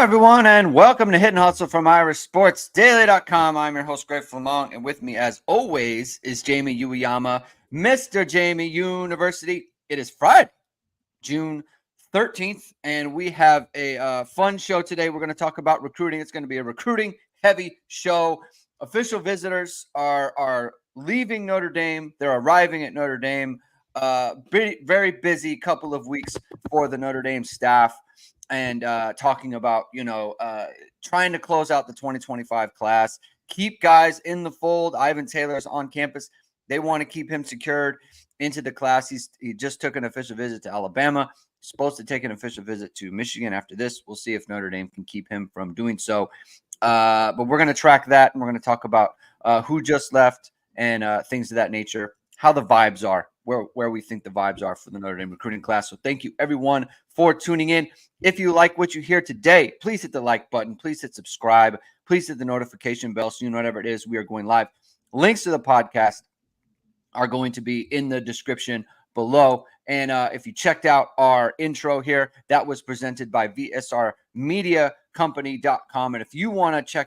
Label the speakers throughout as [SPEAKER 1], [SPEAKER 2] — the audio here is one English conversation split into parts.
[SPEAKER 1] everyone, and welcome to Hit and Hustle from IrisSportsDaily.com. I'm your host, Greg Flamong, and with me, as always, is Jamie Ueyama, Mr. Jamie University. It is Friday, June 13th, and we have a fun show today. We're going to talk about recruiting. It's going to be a recruiting-heavy show. Official visitors are leaving Notre Dame. They're arriving at Notre Dame. Very busy couple of weeks for the Notre Dame staff. And talking about, trying to close out the 2025 class, keep guys in the fold. Ivan Taylor's on campus. They want to keep him secured into the class. He just took an official visit to Alabama. He's supposed to take an official visit to Michigan after this. We'll see if Notre Dame can keep him from doing so. But we're going to track that, and we're going to talk about who just left and things of that nature, how the vibes are, where we think the vibes are for the Notre Dame recruiting class. So thank you, everyone, for tuning in. If you like what you hear today, please hit the like button. Please hit subscribe. Please hit the notification bell so you know whatever it is we are going live. Links to the podcast are going to be in the description below. And if you checked out our intro here, that was presented by VSRmediacompany.com. And if you want to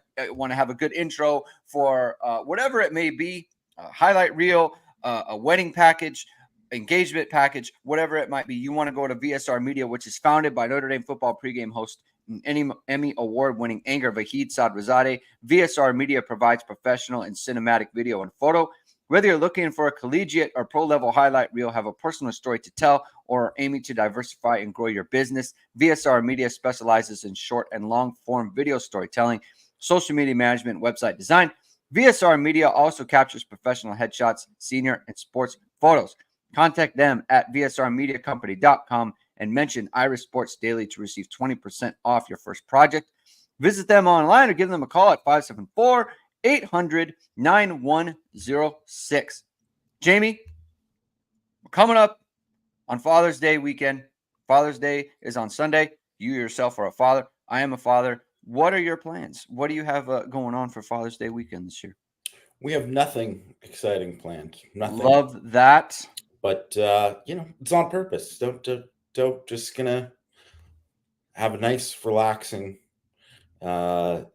[SPEAKER 1] have a good intro for whatever it may be, a highlight reel, a wedding package, engagement package, whatever it might be, you want to go to VSR Media, which is founded by Notre Dame football pregame host and Emmy award-winning anchor Vahid Sadrazadeh. VSR Media provides professional and cinematic video and photo. Whether you're looking for a collegiate or pro-level highlight reel, have a personal story to tell, or are aiming to diversify and grow your business, VSR Media specializes in short and long-form video storytelling, social media management, website design. VSR Media also captures professional headshots, senior, and sports photos. Contact them at VSRmediacompany.com and mention Iris Sports Daily to receive 20% off your first project. Visit them online or give them a call at 574-800-9106. Jamie, we're coming up on Father's Day weekend. Father's Day is on Sunday. You yourself are a father. I am a father. What are your plans? What do you have going on for Father's Day weekend this year?
[SPEAKER 2] We have nothing exciting planned. Nothing.
[SPEAKER 1] Love that.
[SPEAKER 2] But it's on purpose. Don't just gonna have a nice, relaxing day.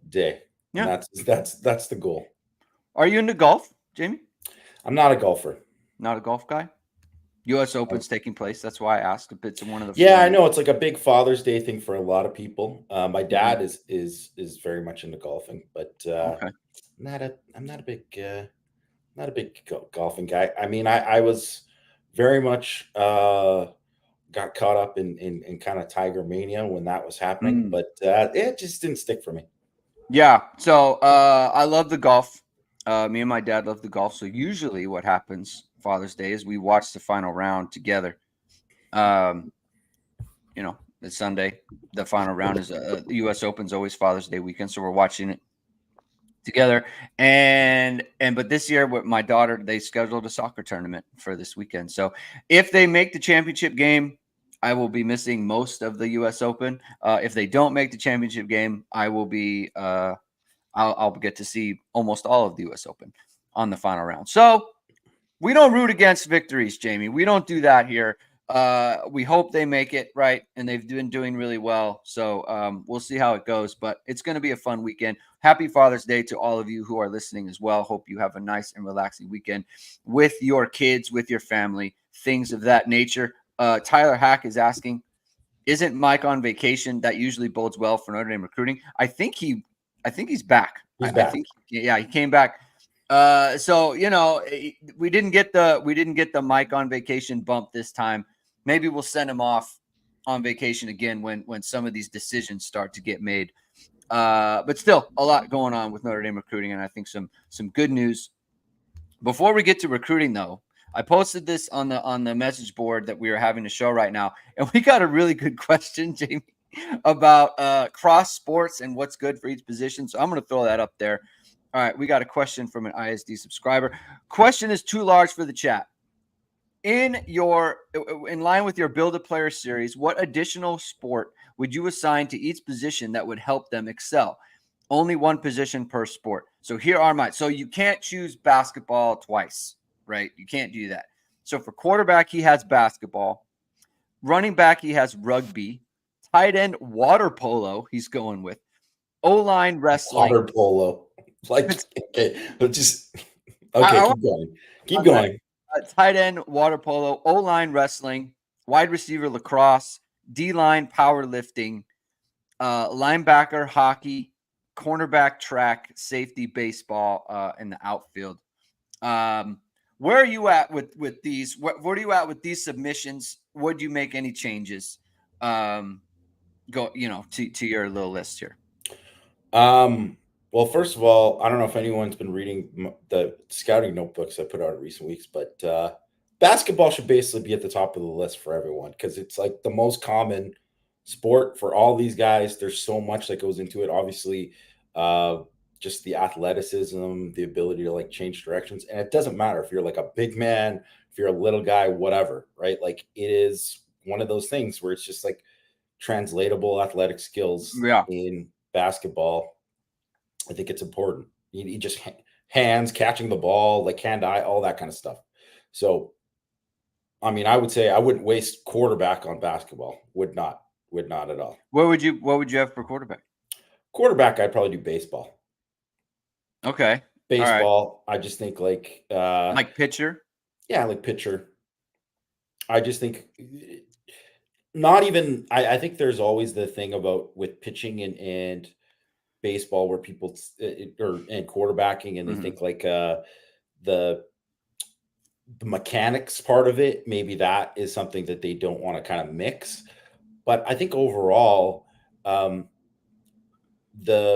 [SPEAKER 1] Yeah,
[SPEAKER 2] and that's the goal.
[SPEAKER 1] Are you into golf, Jamie?
[SPEAKER 2] I'm not a golfer.
[SPEAKER 1] Not a golf guy. U.S. Open's taking place. That's why I asked if it's one of the.
[SPEAKER 2] Yeah, I know it's like a big Father's Day thing for a lot of people. My dad is very much into golfing, but
[SPEAKER 1] Okay.
[SPEAKER 2] I'm not a big golfing guy. I mean, I was very much got caught up in kind of Tiger Mania when that was happening, but it just didn't stick for me.
[SPEAKER 1] Yeah. So I love the golf. Me and my dad love the golf. So usually what happens Father's Day is we watch the final round together. It's Sunday. The final round is the U.S. Open's always Father's Day weekend, so we're watching it together. But this year with my daughter, they scheduled a soccer tournament for this weekend. So if they make the championship game, I will be missing most of the U.S. Open. If they don't make the championship game, I will be I'll get to see almost all of the U.S. Open on the final round. So we don't root against victories, Jamie. We don't do that here. We hope they make it, right? And they've been doing really well. So we'll see how it goes. But it's going to be a fun weekend. Happy Father's Day to all of you who are listening as well. Hope you have a nice and relaxing weekend with your kids, with your family, things of that nature. Tyler Hack is asking, isn't Mike on vacation? That usually bodes well for Notre Dame recruiting. I think he's back.
[SPEAKER 2] He's back.
[SPEAKER 1] I think, he came back. So we didn't get the Mike on vacation bump this time. Maybe we'll send him off on vacation again when some of these decisions start to get made. But still, a lot going on with Notre Dame recruiting, and I think some good news. Before we get to recruiting, though, I posted this on the message board that we are having a show right now, and we got a really good question, Jamie, about cross sports and what's good for each position. So I'm going to throw that up there. All right, we got a question from an ISD subscriber. Question is too large for the chat. In line with your Build a Player series, what additional sport would you assign to each position that would help them excel? Only one position per sport. So here are mine. So you can't choose basketball twice, right? You can't do that. So for quarterback, he has basketball. Running back, he has rugby. tight end water polo. He's going with O-line wrestling.
[SPEAKER 2] Water polo. Like, okay, but just
[SPEAKER 1] I
[SPEAKER 2] keep going. Keep
[SPEAKER 1] on that.
[SPEAKER 2] going.
[SPEAKER 1] Tight end water polo, O-line wrestling, wide receiver lacrosse, D-line powerlifting, linebacker hockey, cornerback track, safety baseball, in the outfield. Where are you at with these? Where are you at with these submissions? Would you make any changes? Go, to your little list here.
[SPEAKER 2] Well, first of all, I don't know if anyone's been reading the scouting notebooks I put out in recent weeks, but basketball should basically be at the top of the list for everyone because it's like the most common sport for all these guys. There's so much that goes into it. Obviously, just the athleticism, the ability to like change directions. And it doesn't matter if you're like a big man, if you're a little guy, whatever, right? Like it is one of those things where it's just like translatable athletic skills in basketball. I think it's important. You just hands, catching the ball, like hand-eye, all that kind of stuff. So, I mean, I would say I wouldn't waste quarterback on basketball. Would not at all.
[SPEAKER 1] What would you have for quarterback?
[SPEAKER 2] Quarterback, I'd probably do baseball.
[SPEAKER 1] Okay.
[SPEAKER 2] Baseball, I just think like
[SPEAKER 1] pitcher.
[SPEAKER 2] Yeah, like pitcher. I just think not even. I think there's always the thing about with pitching and baseball where people and quarterbacking and they think like the mechanics part of it, maybe that is something that they don't want to kind of mix. But I think overall, the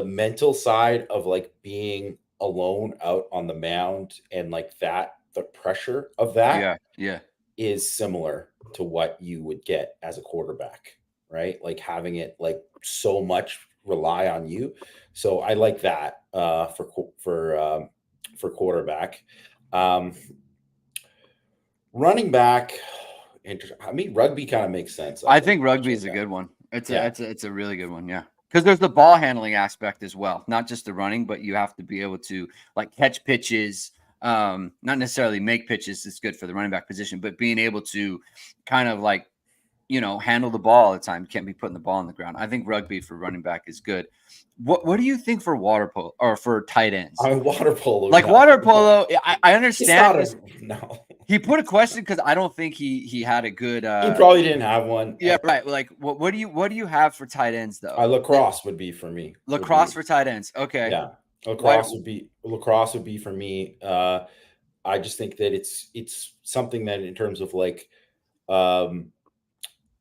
[SPEAKER 2] mental side of like being alone out on the mound and like that, the pressure of that is similar to what you would get as a quarterback, right? Like having it like so much rely on you. So I like that for quarterback. Running back, I mean, rugby kind of makes sense.
[SPEAKER 1] I think rugby is a good one. It's a really good one. Yeah. Because there's the ball handling aspect as well, not just the running, but you have to be able to like catch pitches, not necessarily make pitches. It's good for the running back position, but being able to kind of like, handle the ball all the time. You can't be putting the ball on the ground. I think rugby for running back is good. What do you think for water polo or for tight ends?
[SPEAKER 2] I mean, water polo.
[SPEAKER 1] Like water polo, I understand.
[SPEAKER 2] No.
[SPEAKER 1] He put a question because I don't think he had a good.
[SPEAKER 2] He probably didn't have one.
[SPEAKER 1] Yeah, right. Like, what do you have for tight ends though?
[SPEAKER 2] Lacrosse would be for me.
[SPEAKER 1] Lacrosse for tight ends. Okay.
[SPEAKER 2] Yeah, lacrosse would be for me. I just think that it's something that in terms of like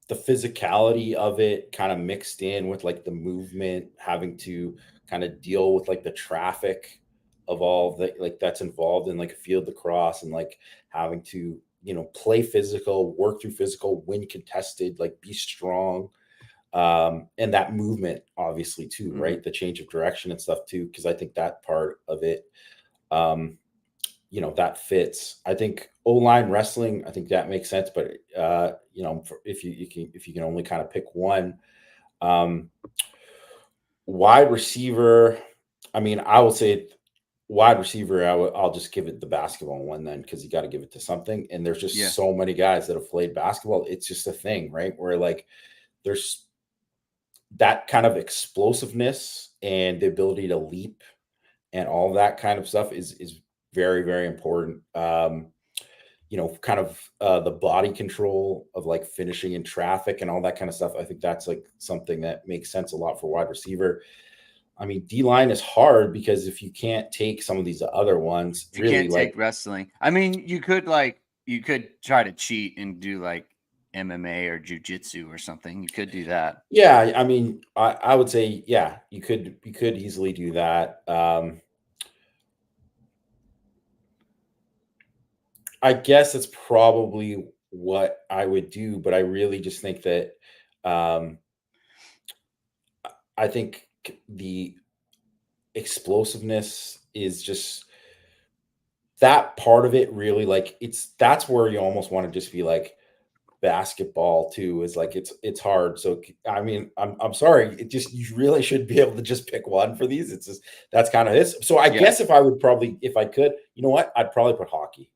[SPEAKER 2] the physicality of it kind of mixed in with like the movement, having to kind of deal with like the traffic of all the like that's involved in like a field lacrosse and like having to play physical, work through physical, win contested, like be strong, and that movement obviously too, right? The change of direction and stuff too, because I think that part of it that fits. I think O-line wrestling, I think that makes sense, but if you can only kind of pick one, wide receiver, I mean, I will say wide receiver, I'll just give it the basketball one then, because you got to give it to something. And there's just so many guys that have played basketball. It's just a thing, right? Where like there's that kind of explosiveness and the ability to leap and all that kind of stuff is very, very important. Kind of the body control of like finishing in traffic and all that kind of stuff. I think that's like something that makes sense a lot for wide receiver. I mean, D-line is hard because if you can't take some of these other ones,
[SPEAKER 1] you can't take wrestling. I mean, you could try to cheat and do like MMA or jiu-jitsu or something. You could do that.
[SPEAKER 2] Yeah, I mean, I would say, yeah, you could easily do that. I guess that's probably what I would do, but I really just think that I think the explosiveness is just that part of it really like that's where you almost want to just be like basketball too, is like it's hard. So I mean, I'm sorry, it just you really should be able to just pick one for these. It's just that's kind of this. So I guess if I could, you know what, I'd probably put hockey.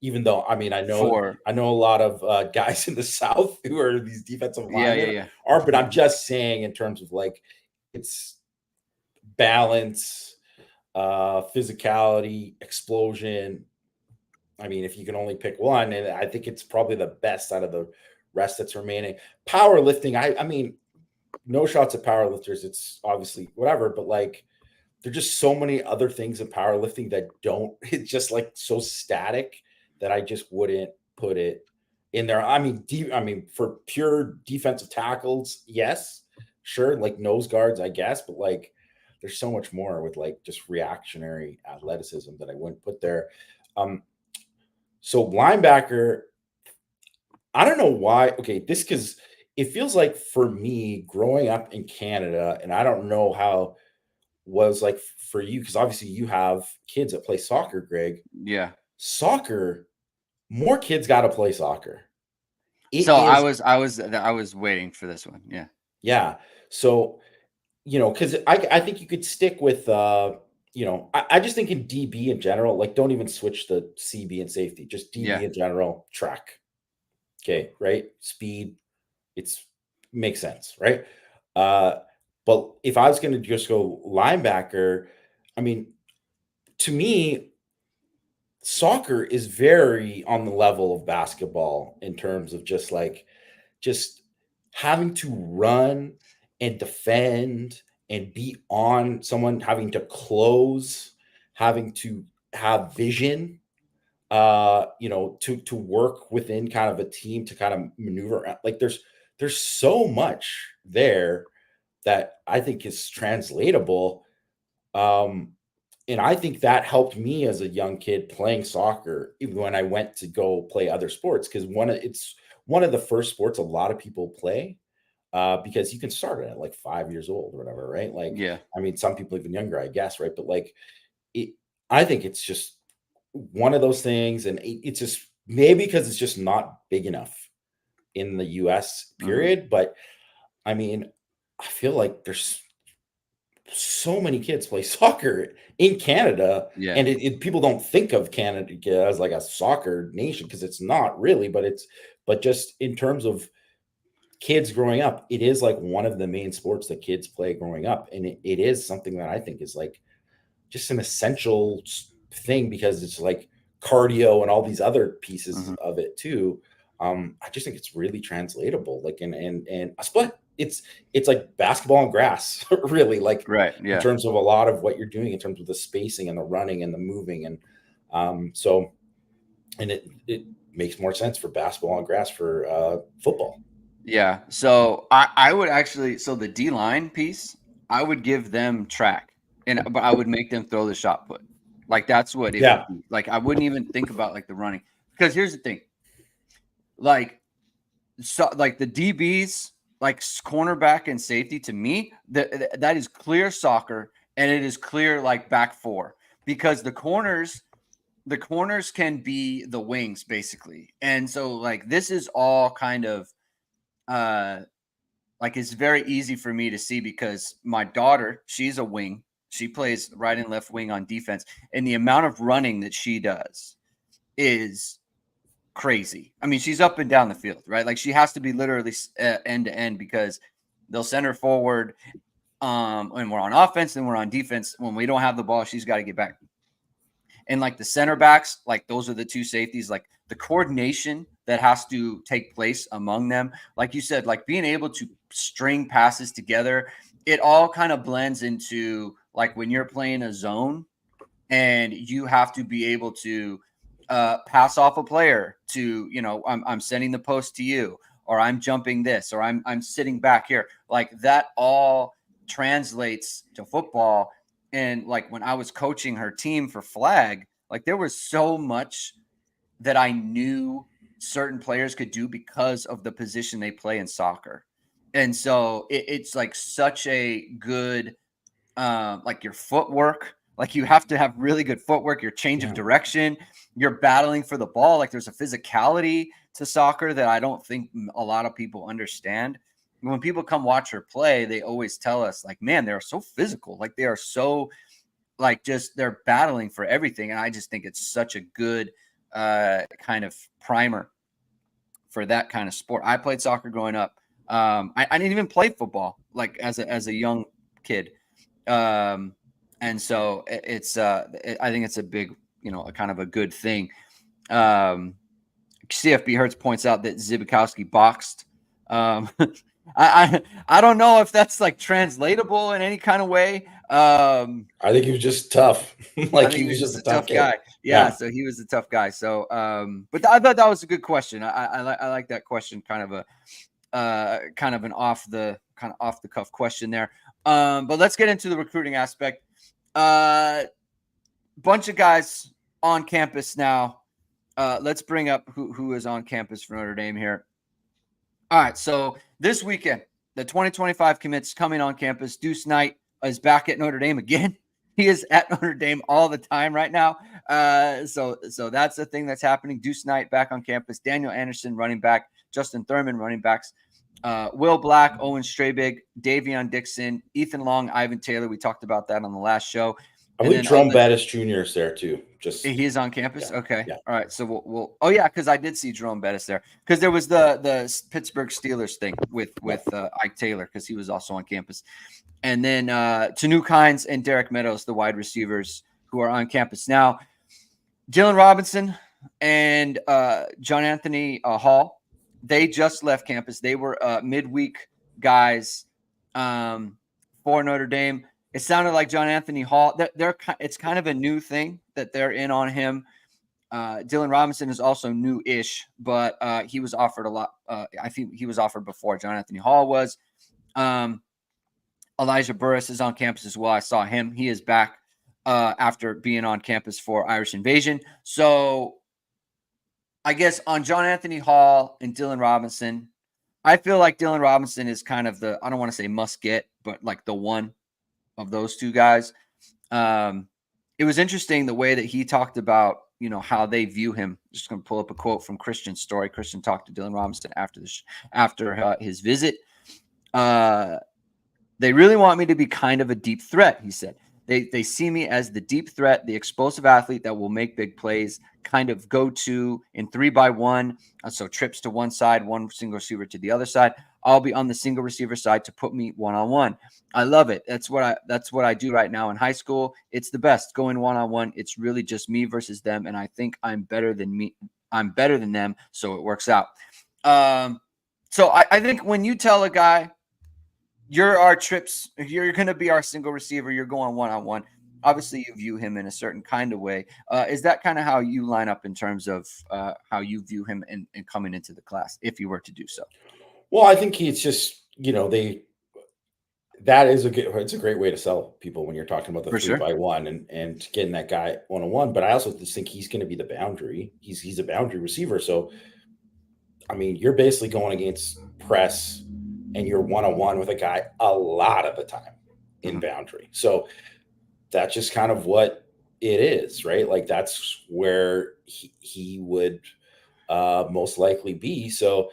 [SPEAKER 2] Even though, I mean,
[SPEAKER 1] for
[SPEAKER 2] I know a lot of guys in the South who are these defensive linemen
[SPEAKER 1] yeah.
[SPEAKER 2] are, but
[SPEAKER 1] Yeah.
[SPEAKER 2] I'm just saying in terms of like it's balance, physicality, explosion. I mean, if you can only pick one, and I think it's probably the best out of the rest that's remaining. Powerlifting, I mean, no shots at powerlifters. It's obviously whatever, but like there's just so many other things in powerlifting that don't, it's just like so static that I just wouldn't put it in there. I mean, I mean, for pure defensive tackles, yes, sure, like nose guards, I guess, but like there's so much more with like just reactionary athleticism that I wouldn't put there. Um, so linebacker, I don't know why. Okay, this because it feels like for me growing up in Canada, and I don't know how was like for you because obviously you have kids that play soccer, Greg.
[SPEAKER 1] Yeah.
[SPEAKER 2] Soccer, more kids got to play soccer. It
[SPEAKER 1] So
[SPEAKER 2] is,
[SPEAKER 1] I was waiting for this one. Yeah.
[SPEAKER 2] yeah. So because I think you could stick with I just think in DB in general, like don't even switch the CB and safety, just DB
[SPEAKER 1] Yeah.
[SPEAKER 2] in general, track. Okay, right? Speed, it's makes sense, right? Uh, but if I was going to just go linebacker, I mean, to me, soccer is very on the level of basketball in terms of just having to run and defend and be on someone, having to close, having to have vision, to work within kind of a team to kind of maneuver. Like there's so much there that I think is translatable. Um, and I think that helped me as a young kid playing soccer, even when I went to go play other sports, because it's one of the first sports a lot of people play, because you can start it at like 5 years old or whatever, right? Like,
[SPEAKER 1] Yeah.
[SPEAKER 2] I mean, some people even younger, I guess, right? But like, it, I think it's just one of those things, and it's just maybe because it's just not big enough in the U.S.
[SPEAKER 1] Hmm.
[SPEAKER 2] period. But I mean, I feel like there's so many kids play soccer in Canada,
[SPEAKER 1] Yeah.
[SPEAKER 2] and people don't think of Canada as like a soccer nation because it's not really, but just in terms of kids growing up, it is like one of the main sports that kids play growing up, and it is something that I think is like just an essential thing because it's like cardio and all these other pieces
[SPEAKER 1] Hmm.
[SPEAKER 2] of it too. I just think it's really translatable. Like and a split. It's like basketball and grass, really. Like
[SPEAKER 1] Right.
[SPEAKER 2] in
[SPEAKER 1] Yeah.
[SPEAKER 2] terms of a lot of what you're doing in terms of the spacing and the running and the moving and so and it makes more sense for basketball and grass for football.
[SPEAKER 1] Yeah. So I would actually, so the D line piece, I would give them track, but I would make them throw the shot put. Like that's what it would
[SPEAKER 2] Yeah,
[SPEAKER 1] be. Like I wouldn't even think about like the running, because here's the thing, like so like the DBs, like cornerback and safety, to me that is clear soccer, and it is clear like back four, because the corners can be the wings basically, and so like this is all kind of uh like it's very easy for me to see because my daughter, she's a wing. She plays right and left wing on defense, and the amount of running that she does is crazy. I mean, she's up and down the field, right? Like she has to be literally end to end, because they'll send her forward when we're on offense, and we're on defense. When we don't have the ball, she's got to get back. And like the center backs, like those are the two safeties, like the coordination that has to take place among them. Like you said, like being able to string passes together, it all kind of blends into like when you're playing a zone and you have to be able to pass off a player to, I'm sending the post to you, or I'm jumping this, or I'm sitting back here. Like that all translates to football. And like when I was coaching her team for flag, like there was so much that I knew certain players could do because of the position they play in soccer. And so it's like such a good like your footwork. Like you have to have really good footwork, your change of
[SPEAKER 2] yeah,
[SPEAKER 1] direction, you're battling for the ball. Like there's a physicality to soccer that I don't think a lot of people understand. When people come watch her play, they always tell us, like, man, they're so physical. Like they are so like just they're battling for everything. And I just think it's such a good kind of primer for that kind of sport. I played soccer growing up. I didn't even play football like as a young kid. And so I think it's a big, a kind of a good thing. CFB Hertz points out that Zibikowski boxed. I don't know if that's like translatable in any kind of way.
[SPEAKER 2] I think he was just tough.
[SPEAKER 1] Like he was just a tough guy. Yeah, so he was a tough guy. So, but I thought that was a good question. I like that question. Kind of an off the cuff question there. But let's get into the recruiting aspect. Bunch of guys on campus now. Let's bring up who is on campus for Notre Dame here. All right, so this weekend, the 2025 commits coming on campus. Deuce Knight is back at Notre Dame again. He is at Notre Dame all the time right now. So that's the thing that's happening. Deuce Knight back on campus. Daniel Anderson, running back. Justin Thurman, running backs. Will Black, Owen Strabig, Davion Dixon, Ethan Long, Ivan Taylor. We talked about that on the last show.
[SPEAKER 2] I believe Jerome Bettis Jr. is there too.
[SPEAKER 1] He's on campus. Yeah, okay.
[SPEAKER 2] Yeah.
[SPEAKER 1] All right. So we'll. Oh yeah, because I did see Jerome Bettis there. Because there was the Pittsburgh Steelers thing with Ike Taylor, because he was also on campus. And then Tanu Kynes and Derek Meadows, the wide receivers who are on campus now. Dylan Robinson and John Anthony Hall, they just left campus. They were midweek guys for Notre Dame. It sounded like John Anthony Hall. It's kind of a new thing that they're in on him. Dylan Robinson is also new-ish, but he was offered a lot. I think he was offered before John Anthony Hall was. Elijah Burris is on campus as well. I saw him. He is back after being on campus for Irish Invasion. So I guess on John Anthony Hall and Dylan Robinson, I feel like Dylan Robinson is kind of I don't want to say must get, but like the one of those two guys. It was interesting the way that he talked about, how they view him. Just going to pull up a quote from Christian's story. Christian talked to Dylan Robinson after his visit. They really want me to be kind of a deep threat, he said. They see me as the deep threat, the explosive athlete that will make big plays, kind of go to in 3-by-1. So trips to one side, one single receiver to the other side. I'll be on the single receiver side to put me one-on-one. I love it. That's what I do right now in high school. It's the best, going one-on-one. It's really just me versus them, and I think I'm better than me. I'm better than them, so it works out. So I think when you tell a guy, you're our trips, you're going to be our single receiver, you're going one-on-one, obviously you view him in a certain kind of way. Is that kind of how you line up in terms of how you view him and coming into the class, if you were to do so?
[SPEAKER 2] Well, I think it's just, it's a great way to sell people when you're talking about the 3-by-1 and getting that guy one-on-one. But I also just think he's going to be the boundary. He's a boundary receiver. So, I mean, you're basically going against press and you're one-on-one with a guy a lot of the time in boundary. So that's just kind of what it is, right? Like that's where he would most likely be. So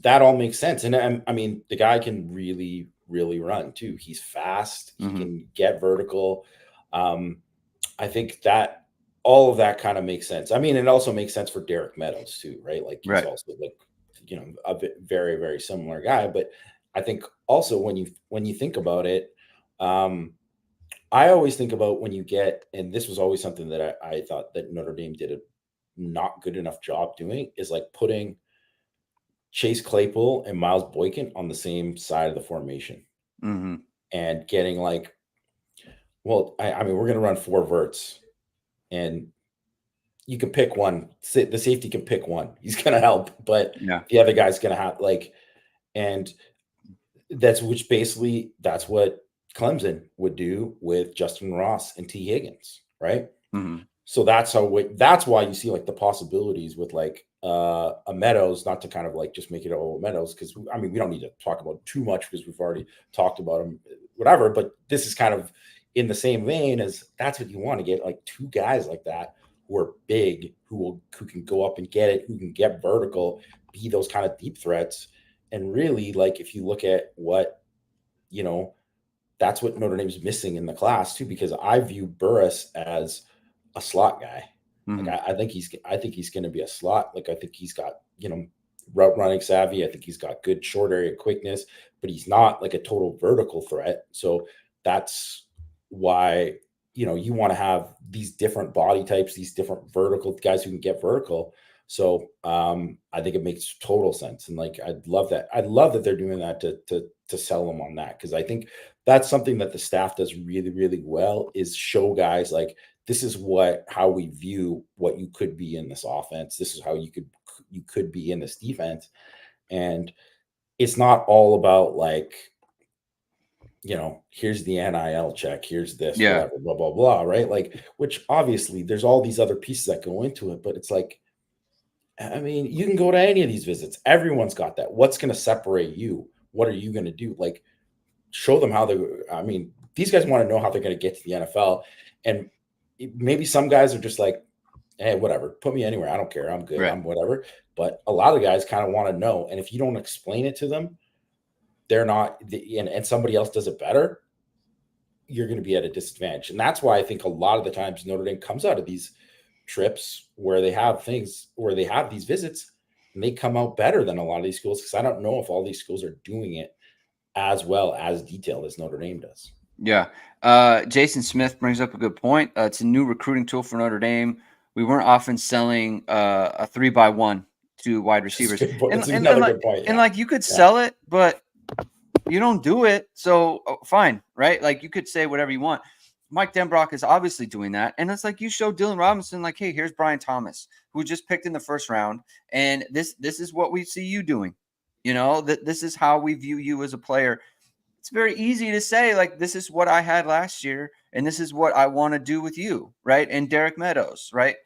[SPEAKER 2] that all makes sense. And I mean, the guy can really, really run too. He's fast. He can get vertical. I think that all of that kind of makes sense. I mean, it also makes sense for Derek Meadows too, right? Like he's also like, a very, very similar guy. But I think also when you think about it, I always think about when you get, and this was always something that I thought that Notre Dame did a not good enough job doing, is like putting Chase Claypool and Miles Boykin on the same side of the formation and getting like, well, I mean, we're going to run 4 verts and you can pick one. The safety can pick one. He's going to help, but the other guy's going to have and that's what Clemson would do with Justin Ross and T. Higgins, right? So that's why you see like the possibilities with like a Meadows, not to kind of like just make it all Meadows, because I mean we don't need to talk about too much because we've already talked about him, whatever. But this is kind of in the same vein as that's what you want to get, like 2 guys like that who are big, who can go up and get it, who can get vertical, be those kind of deep threats. And really, like if you look at what that's what Notre Dame's missing in the class too, because I view Burris as a slot guy. Like I think he's going to be a slot. Like I think he's got route running savvy. I think he's got good short area quickness, but he's not like a total vertical threat. So that's why you want to have these different body types, these different vertical guys who can get vertical. So I think it makes total sense, and like I'd love that. I'd love that they're doing that to sell them on that, because I think that's something that the staff does really, really well, is show guys like, this is how we view what you could be in this offense. This is how you could be in this defense. And it's not all about like, here's the NIL check, here's this, whatever, blah, blah, blah, right? Like, which obviously there's all these other pieces that go into it, but it's like, I mean, you can go to any of these visits. Everyone's got that. What's going to separate you? What are you going to do? Like, show them these guys want to know how they're going to get to the NFL. And maybe some guys are just like, hey, whatever, put me anywhere. I don't care. I'm good. Right. I'm whatever. But a lot of guys kind of want to know. And if you don't explain it to them, they're not, and somebody else does it better, you're going to be at a disadvantage. And that's why I think a lot of the times Notre Dame comes out of these trips where they have these visits and they come out better than a lot of these schools. Because I don't know if all these schools are doing it as well as detailed as Notre Dame does.
[SPEAKER 1] Yeah. Jason Smith brings up a good point. It's a new recruiting tool for Notre Dame. We weren't often selling a 3x1 to wide receivers.
[SPEAKER 2] That's another good point.
[SPEAKER 1] And like you could sell it, but you don't do it. So fine, right? Like you could say whatever you want. Mike Denbrock is obviously doing that. And it's like you show Dylan Robinson, like, hey, here's Brian Thomas, who just picked in the first round. And this is what we see you doing. This is how we view you as a player. It's very easy to say, like, this is what I had last year, and this is what I want to do with you, right? And Derek Meadows, right?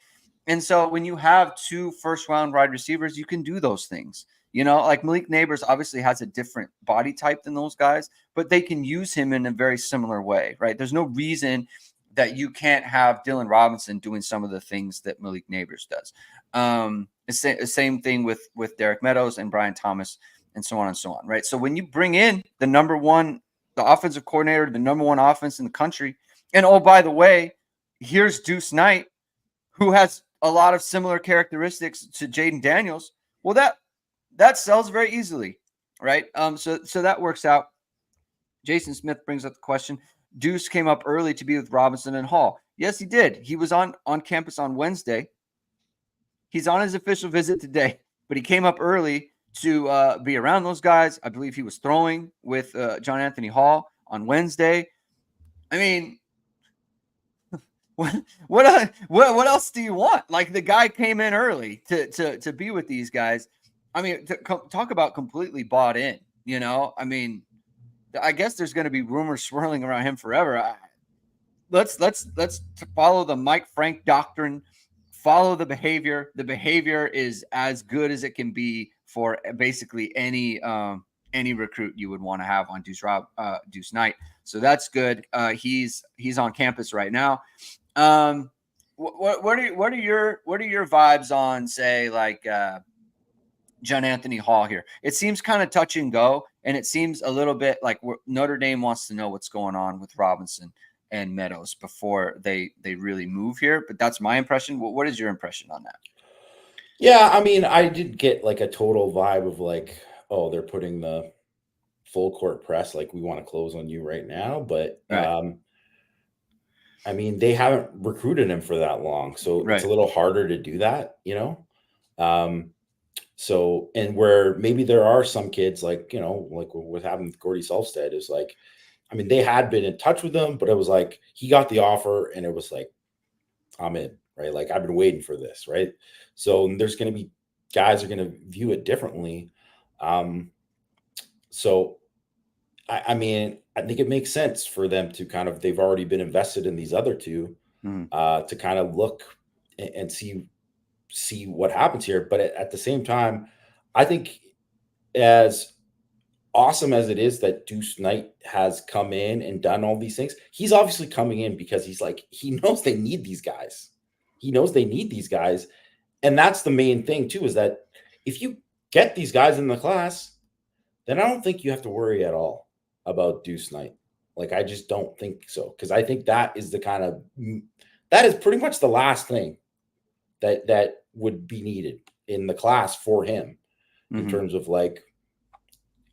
[SPEAKER 1] And so when you have 2 first-round wide receivers, you can do those things. Like Malik Neighbors obviously has a different body type than those guys, but they can use him in a very similar way, right? There's no reason that you can't have Dylan Robinson doing some of the things that Malik Neighbors does. The same thing with Derek Meadows and Brian Thomas, and so on and so on, right? So when you bring in the offensive coordinator, the number 1 offense in the country, and oh, by the way, here's Deuce Knight, who has a lot of similar characteristics to Jaden Daniels. Well, that sells very easily, right? So that works out. Jason Smith brings up the question. Deuce came up early to be with Robinson and Hall. Yes, he did. He was on campus on Wednesday. He's on his official visit today, but he came up early to be around those guys. I believe he was throwing with John Anthony Hall on Wednesday. I mean, what else do you want? Like, the guy came in early to be with these guys. I mean, talk about completely bought in. I mean, I guess there's going to be rumors swirling around him forever. Let's follow the Mike Frank doctrine. Follow the behavior. The behavior is as good as it can be for basically any recruit you would want to have on Deuce Knight. So that's good. He's on campus right now. What are your vibes on, say, like John Anthony Hall here? It seems kind of touch and go, and it seems a little bit like Notre Dame wants to know what's going on with Robinson and Meadows before they really move here. But that's my impression. What is your impression on that?
[SPEAKER 2] Yeah, I mean, I did get like a total vibe of like, oh, they're putting the full court press, like, we want to close on you right now. But right. I mean, they haven't recruited him for that long, so right. It's a little harder to do that, So, and where maybe there are some kids like, like what happened with Gordy Solstead is like, I mean, they had been in touch with him, but it was like, he got the offer and it was like, I'm in, right? Like, I've been waiting for this, right? So there's going to be guys are going to view it differently. So I mean, I think it makes sense for them to kind of, they've already been invested in these other 2 to kind of look and see what happens here. But at the same time, I think as awesome as it is that Deuce Knight has come in and done all these things, he's obviously coming in because he's like, he knows they need these guys. And that's the main thing too, is that if you get these guys in the class, then I don't think you have to worry at all about Deuce Knight. Like, I just don't think so. Because I think that is that is pretty much the last thing that would be needed in the class for him in
[SPEAKER 1] Mm-hmm.
[SPEAKER 2] terms of like,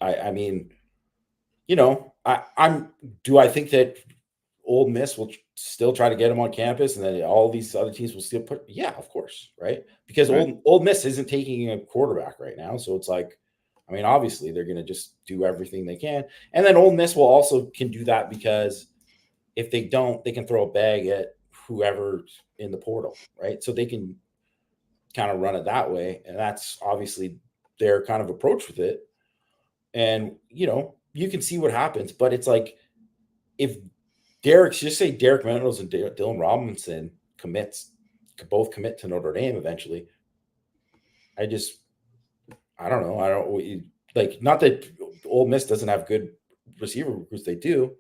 [SPEAKER 2] I mean, you know, do I think that Old Miss will still try to get him on campus, and then all these other teams will still put? Yeah, of course, right? Because
[SPEAKER 1] Right.
[SPEAKER 2] Old Miss isn't taking a quarterback right now, so it's like, I mean, obviously they're going to just do everything they can, and then Old Miss will also can do that because if they don't, they can throw a bag at whoever's in the portal, right? So they can kind of run it that way, and that's obviously their kind of approach with it. And you can see what happens, but it's like if just say Derek Reynolds and Dylan Robinson could both commit to Notre Dame eventually. I just, I don't know. I don't like, not that Ole Miss doesn't have good receiver recruits, they do,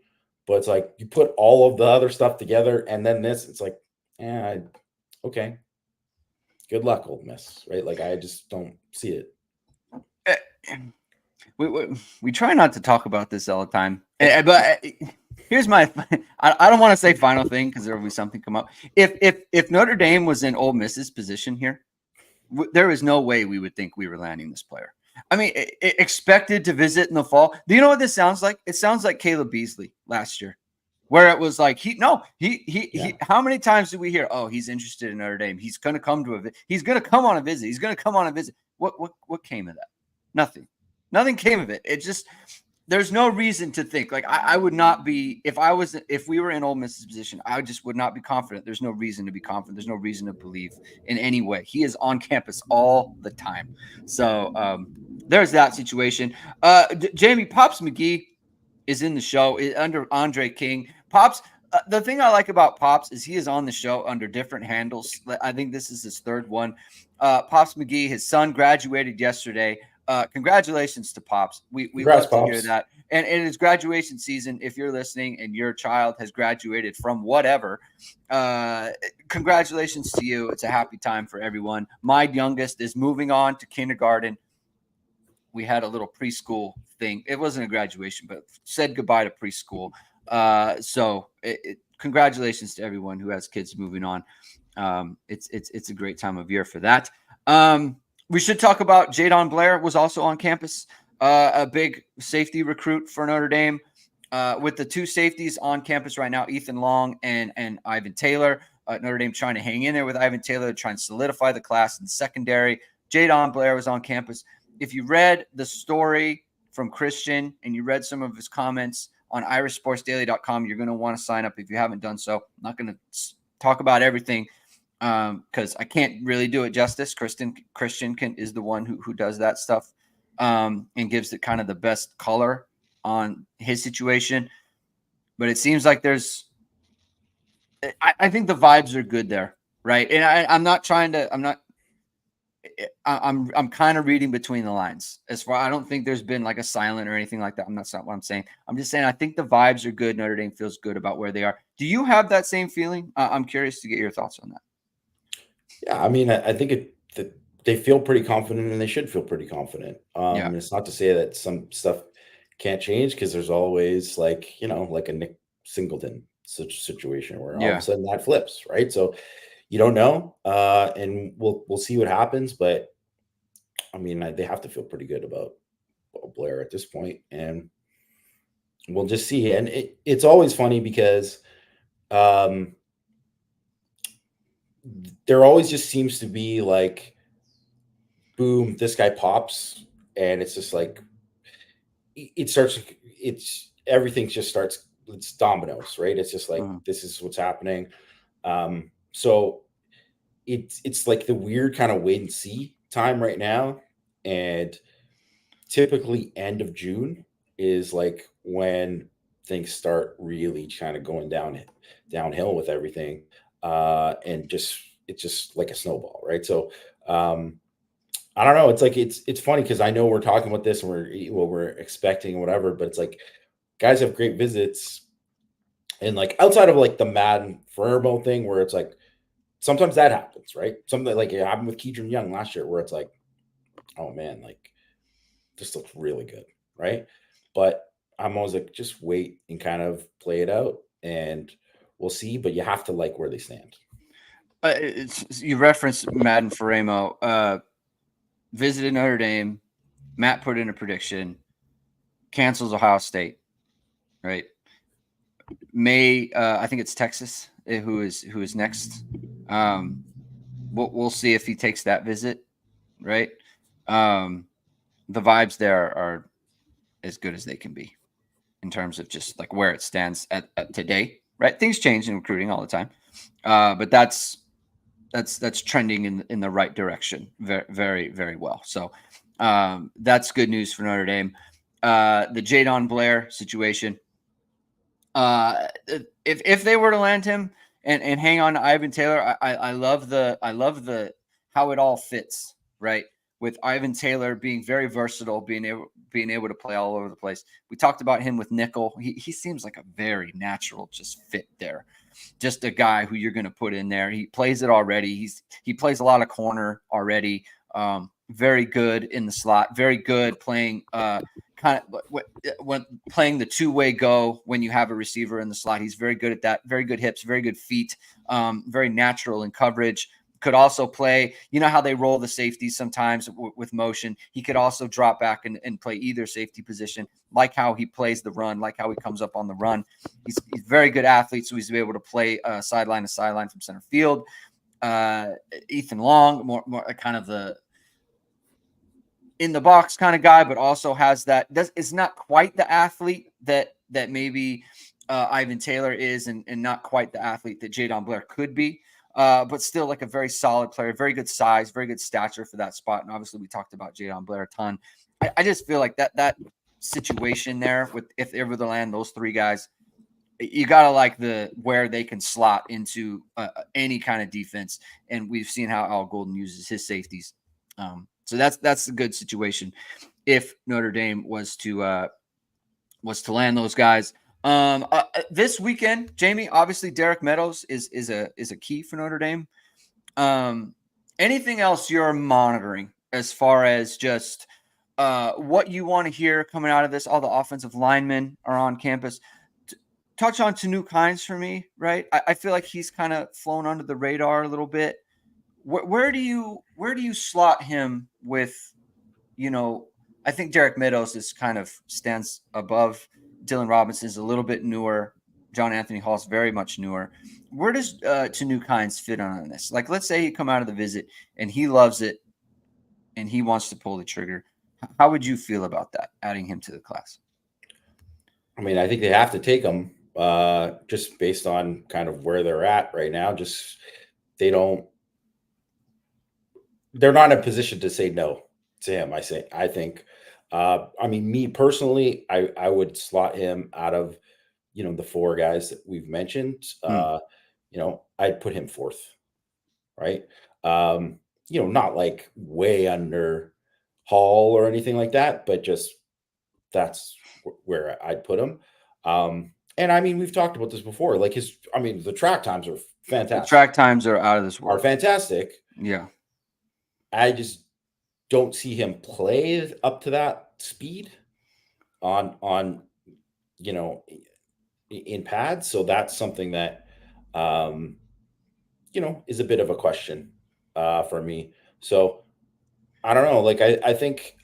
[SPEAKER 2] but it's like you put all of the other stuff together and then this, it's like, yeah, okay, good luck, Ole Miss, right? Like I just don't see it.
[SPEAKER 1] Eh, we try not to talk about this all the time, but here's my I don't want to say final thing because there will be something come up. If Notre Dame was in Ole Miss's position here, there is no way we would think we were landing this player. I mean, expected to visit in the fall. Do you know what this sounds like? It sounds like Caleb Beasley last year, where it was like he. How many times did we hear? Oh, he's interested in Notre Dame. He's going to come to a. He's going to come on a visit. He's going to come on a visit. What came of that? Nothing. Nothing came of it. It just there's no reason to think like I would not be if we were in Ole Miss's position. I just would not be confident. There's no reason to be confident. There's no reason to believe in any way. He is on campus all the time. So there's that situation. Jamie Pops McGee is in the show under Andre King. Pops. The thing I like about Pops is he is on the show under different handles. I think this is his third one. Pops McGee, his son graduated yesterday. Congratulations to Pops. We
[SPEAKER 2] Congrats,
[SPEAKER 1] love to hear
[SPEAKER 2] Pops.
[SPEAKER 1] that. And it is graduation season. If you're listening and your child has graduated from whatever, congratulations to you. It's a happy time for everyone. My youngest is moving on to kindergarten. We had a little preschool thing. It wasn't a graduation, but said goodbye to preschool. So congratulations to everyone who has kids moving on. It's a great time of year for that. We should talk about Jadon Blair was also on campus, a big safety recruit for Notre Dame. With the two safeties on campus right now, Ethan Long and Ivan Taylor. Notre Dame trying to hang in there with Ivan Taylor, trying to solidify the class in the secondary. Jadon Blair was on campus. If you read the story from Christian and you read some of his comments on irishsportsdaily.com, you're going to want to sign up if you haven't done so. I'm not going to talk about everything because I can't really do it justice. Christian is the one who does that stuff and gives it kind of the best color on his situation. But it seems like I think the vibes are good there, right? And I'm kind of reading between the lines as far. I don't think there's been like a silent or anything like that. That's not what I'm saying. I'm just saying I think the vibes are good. Notre Dame feels good about where they are. Do you have that same feeling? I'm curious to get your thoughts on that.
[SPEAKER 2] Yeah, I mean, I think that they feel pretty confident, and they should feel pretty confident.
[SPEAKER 1] Yeah.
[SPEAKER 2] It's not to say that some stuff can't change because there's always like like a Nick Singleton situation where all of
[SPEAKER 1] Yeah.
[SPEAKER 2] a sudden that flips, right? So you don't know, and we'll see what happens. But I mean, they have to feel pretty good about Blair at this point, and we'll just see. And it's always funny because um, there always just seems to be like, boom, this guy pops, and it's just like it starts. It's everything just starts. It's dominoes, right? It's just like this is what's happening. So it's like the weird kind of wait and see time right now, and typically end of June is like when things start really kind of going downhill with everything, and it's just like a snowball, right? So I don't know. It's like it's funny because I know we're talking about this and we're expecting and whatever, but it's like guys have great visits, and like outside of like the Madden Furbo thing where it's like sometimes that happens, right? Something like it happened with Keedron Young last year where it's like, oh man, like this looks really good, right? But I'm always like, just wait and kind of play it out, and we'll see. But you have to like where they stand.
[SPEAKER 1] You referenced Madden Faremo. Visited Notre Dame. Matt put in a prediction. Cancels Ohio State. Right. I think it's Texas who is next. We'll see if he takes that visit. Right. The vibes there are as good as they can be in terms of just like where it stands at today. Right. Things change in recruiting all the time. But that's trending in the right direction very, very, very well. So that's good news for Notre Dame. The Jadon Blair situation. If they were to land him and hang on to Ivan Taylor, I love the how it all fits, right? With Ivan Taylor being very versatile, being able to play all over the place. We talked about him with nickel. He seems like a very natural just fit there. Just a guy who you're going to put in there. He plays it already. He plays a lot of corner already. Very good in the slot. Very good playing kind of when playing the two-way go when you have a receiver in the slot. He's very good at that. Very good hips, very good feet, very natural in coverage. Could also play, you know how they roll the safeties sometimes with motion. He could also drop back and play either safety position, like how he plays the run, like how he comes up on the run. He's a very good athlete, so he's able to play sideline to sideline from center field. Ethan Long, more kind of the in the box kind of guy, but also has is not quite the athlete that maybe Ivan Taylor is, and not quite the athlete that Jadon Blair could be, but still like a very solid player, very good size, very good stature for that spot. And obviously we talked about Jadon Blair a ton. I just feel like that situation there with if ever the land, those three guys, you gotta like where they can slot into any kind of defense. And we've seen how Al Golden uses his safeties. So that's a good situation if Notre Dame was to land those guys. This weekend, Jamie, obviously Derek Meadows is a key for Notre Dame. Anything else you're monitoring as far as just what you want to hear coming out of this? All the offensive linemen are on campus. Touch on Tanook Hines for me, right? I feel like he's kind of flown under the radar a little bit. Where do you slot him with, I think Derek Meadows is kind of stands above. Dylan Robinson is a little bit newer. John Anthony Hall is very much newer. Where does Tanook Hines fit on this? Like, let's say he come out of the visit and he loves it and he wants to pull the trigger. How would you feel about that, adding him to the class?
[SPEAKER 2] I mean, I think they have to take him just based on kind of where they're at right now. Just they're not in a position to say no to him. I think, I mean, me personally, I would slot him out of, the four guys that we've mentioned. I'd put him fourth, right? Not like way under Hall or anything like that, but just that's where I'd put him. And I mean, we've talked about this before. Like the track times are fantastic.
[SPEAKER 1] The track times are out of this world.
[SPEAKER 2] Are fantastic.
[SPEAKER 1] Yeah.
[SPEAKER 2] I just don't see him play up to that speed on in pads. So that's something that is a bit of a question for me. So I don't know. Like I think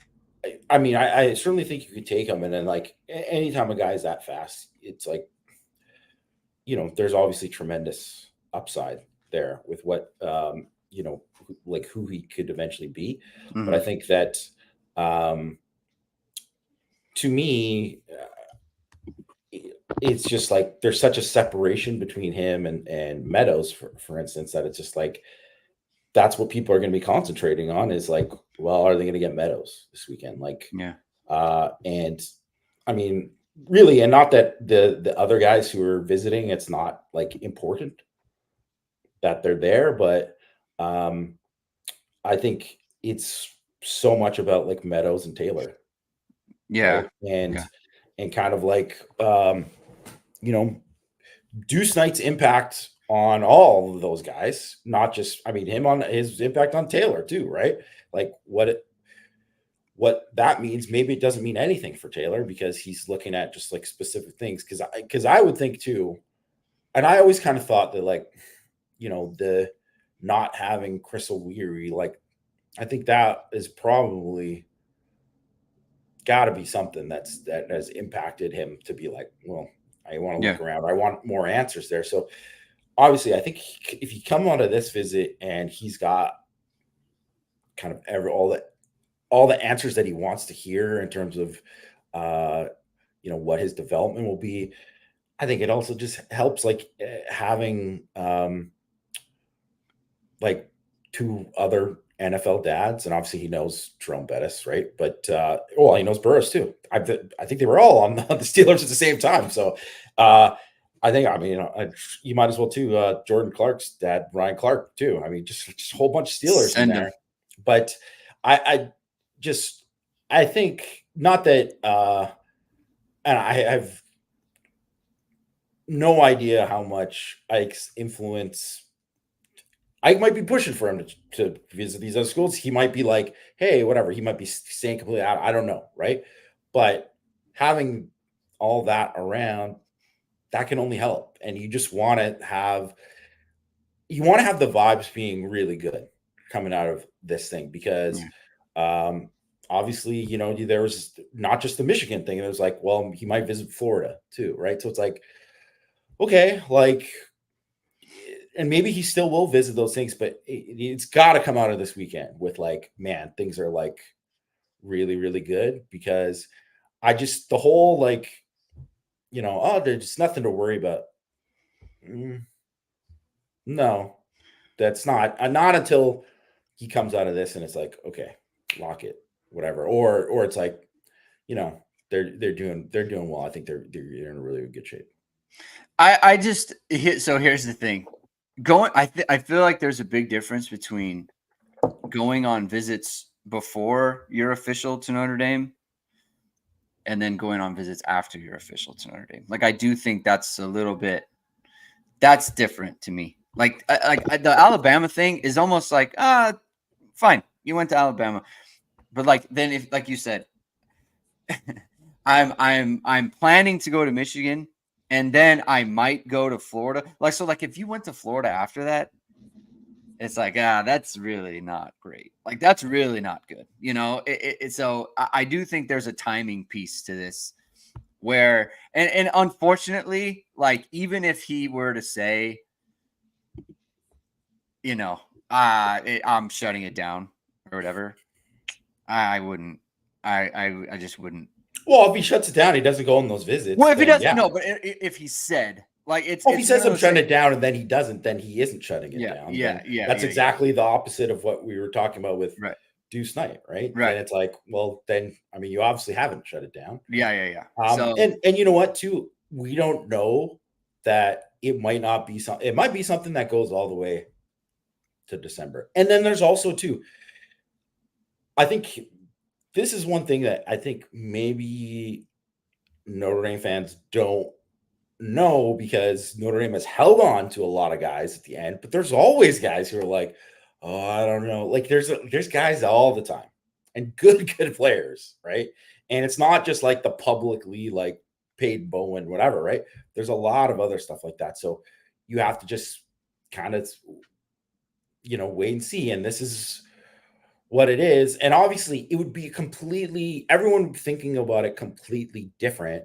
[SPEAKER 2] I certainly think you could take him, and then like anytime a guy's that fast, it's like there's obviously tremendous upside there with what like who he could eventually be. Mm-hmm. But I think that to me, it's just like there's such a separation between him and Meadows, for instance, that it's just like that's what people are going to be concentrating on is like, well, are they going to get Meadows this weekend? Like,
[SPEAKER 1] yeah.
[SPEAKER 2] And I mean, really, and not that the other guys who are visiting, it's not like important that they're there, but I think it's so much about like Meadows and Taylor.
[SPEAKER 1] Yeah.
[SPEAKER 2] Right? And kind of like, Deuce Knight's impact on all of those guys, not just, him on his impact on Taylor too, right? Like what that means, maybe it doesn't mean anything for Taylor because he's looking at just like specific things. Cause I would think too, and I always kind of thought that like, not having Chris O'Leary, like I think that is probably got to be something that has impacted him to be like, well, I want to
[SPEAKER 1] Yeah.
[SPEAKER 2] look around. I want more answers there. So obviously, I think if you come onto this visit and he's got kind of all the answers that he wants to hear in terms of what his development will be, I think it also just helps like having like two other NFL dads, and obviously he knows Jerome Bettis, right? But he knows Burris too. I think they were all on the Steelers at the same time. So I think you might as well too. Jordan Clark's dad, Ryan Clark too. I mean, just a whole bunch of Steelers in there. But I think not that, and I have no idea how much Ike's influence. Ike might be pushing for him to visit these other schools. He might be like, hey, whatever. He might be staying completely out. I don't know, right? But having all that around, that can only help. And you just want to have the vibes being really good coming out of this thing because obviously, there was not just the Michigan thing. It was like, well, he might visit Florida too, right? So it's like, okay, like, and maybe he still will visit those things, but it's got to come out of this weekend with like, man, things are like really, really good because the whole like, there's nothing to worry about. No, that's not until he comes out of this and it's like, okay, lock it, whatever. Or it's like, they're doing well. I think they're in a really good shape.
[SPEAKER 1] So here's the thing. I feel like there's a big difference between going on visits before you're official to Notre Dame and then going on visits after you're official to Notre Dame. Like I do think that's different to me. Like the Alabama thing is almost like fine, you went to Alabama, but like then if like you said, I'm planning to go to Michigan. And then I might go to Florida. Like if you went to Florida after that, it's like, that's really not great. Like, that's really not good. So I do think there's a timing piece to this where, and unfortunately, like, even if he were to say, I'm shutting it down or whatever, I wouldn't. I just wouldn't.
[SPEAKER 2] Well, if he shuts it down, he doesn't go on those visits.
[SPEAKER 1] Well, if he doesn't, no, but if he said, like,
[SPEAKER 2] if he says I'm shutting it down and then he doesn't, then he isn't shutting it down.
[SPEAKER 1] Yeah.
[SPEAKER 2] That's exactly the opposite of what we were talking about with Deuce Knight, right?
[SPEAKER 1] Right.
[SPEAKER 2] And it's like, well, then, I mean, you obviously haven't shut it down.
[SPEAKER 1] Yeah.
[SPEAKER 2] And you know what, too? We don't know that it might not be something. It might be something that goes all the way to December. And then there's also, too, I think this is one thing that I think maybe Notre Dame fans don't know because Notre Dame has held on to a lot of guys at the end, but there's always guys who are like, oh, I don't know. Like there's guys all the time and good players, right? And it's not just like the publicly like paid Bowen, whatever, right? There's a lot of other stuff like that. So you have to just kind of, wait and see. And this is what it is. And obviously it would be everyone thinking about it completely different